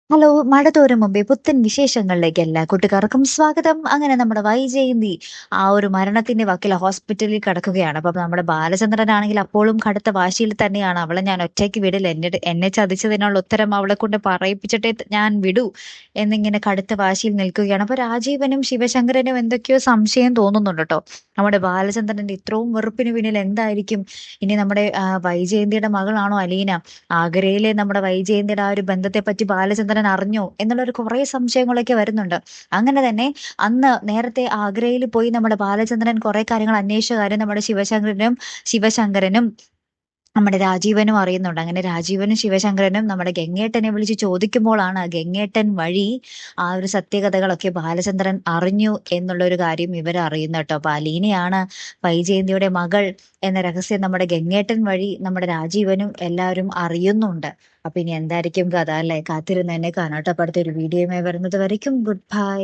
Hello! മഴ തോരും മുമ്പേ പുത്തൻ വിശേഷങ്ങളിലേക്ക് എല്ലാ കൂട്ടുകാർക്കും സ്വാഗതം. അങ്ങനെ നമ്മുടെ വൈജയന്തി ആ ഒരു മരണത്തിന്റെ വക്കില് ഹോസ്പിറ്റലിൽ കിടക്കുകയാണ്. അപ്പം നമ്മുടെ ബാലചന്ദ്രനാണെങ്കിൽ അപ്പോഴും കടുത്ത വാശിയിൽ തന്നെയാണ്. അവളെ ഞാൻ ഒറ്റയ്ക്ക് വിടില്ല. എന്നെ ചതിച്ചതിനുള്ള ഉത്തരം അവളെക്കൊണ്ട് പറയിപ്പിച്ചിട്ടേ ഞാൻ വിടൂ എന്നിങ്ങനെ കടുത്ത വാശിയിൽ നിൽക്കുകയാണ്. അപ്പൊ രാജീവനും ശിവശങ്കരനും എന്തൊക്കെയോ സംശയം തോന്നുന്നുണ്ട് ട്ടോ. നമ്മുടെ ബാലചന്ദ്രന്റെ ഇത്രയും വെറുപ്പിന് പിന്നിൽ എന്തായിരിക്കും? ഇനി നമ്മുടെ വൈജയന്തിയുടെ മകളാണോ അലീന? ആഗ്രയിലെ നമ്മുടെ വൈജയന്തിയുടെ ആ ഒരു ബന്ധത്തെപ്പറ്റി ബാലചന്ദ്രൻ അറിഞ്ഞോ എന്നുള്ളൊരു കുറേ സംശയങ്ങളൊക്കെ വരുന്നുണ്ട്. അങ്ങനെ തന്നെ അന്ന് നേരത്തെ ആഗ്രയിൽ പോയി നമ്മുടെ ബാലചന്ദ്രൻ കുറെ കാര്യങ്ങൾ അന്വേഷിച്ച കാര്യം നമ്മുടെ ശിവശങ്കരനും നമ്മുടെ രാജീവനും അറിയുന്നുണ്ട്. അങ്ങനെ രാജീവനും ശിവശങ്കരനും നമ്മുടെ ഗംഗേട്ടനെ വിളിച്ച് ചോദിക്കുമ്പോഴാണ് ഗംഗേട്ടൻ വഴി ആ ഒരു സത്യകഥകളൊക്കെ ബാലചന്ദ്രൻ അറിഞ്ഞു എന്നുള്ള ഒരു കാര്യം ഇവർ അറിയുന്നത് ട്ടോ. അപ്പൊ അലീനയാണ് വൈജയന്തിയുടെ മകൾ എന്ന രഹസ്യം നമ്മുടെ ഗംഗേട്ടൻ വഴി നമ്മുടെ രാജീവനും എല്ലാവരും അറിയുന്നുണ്ട്. അപ്പൊ ഇനി എന്തായിരിക്കും കഥ അല്ലേ? കാത്തിരുന്ന് തന്നെ കാണാം ട്ടോ. അപ്പൊ അടുത്തൊരു വീഡിയോയുമായി വരുന്നത് വരയ്ക്കും ഗുഡ് ബൈ.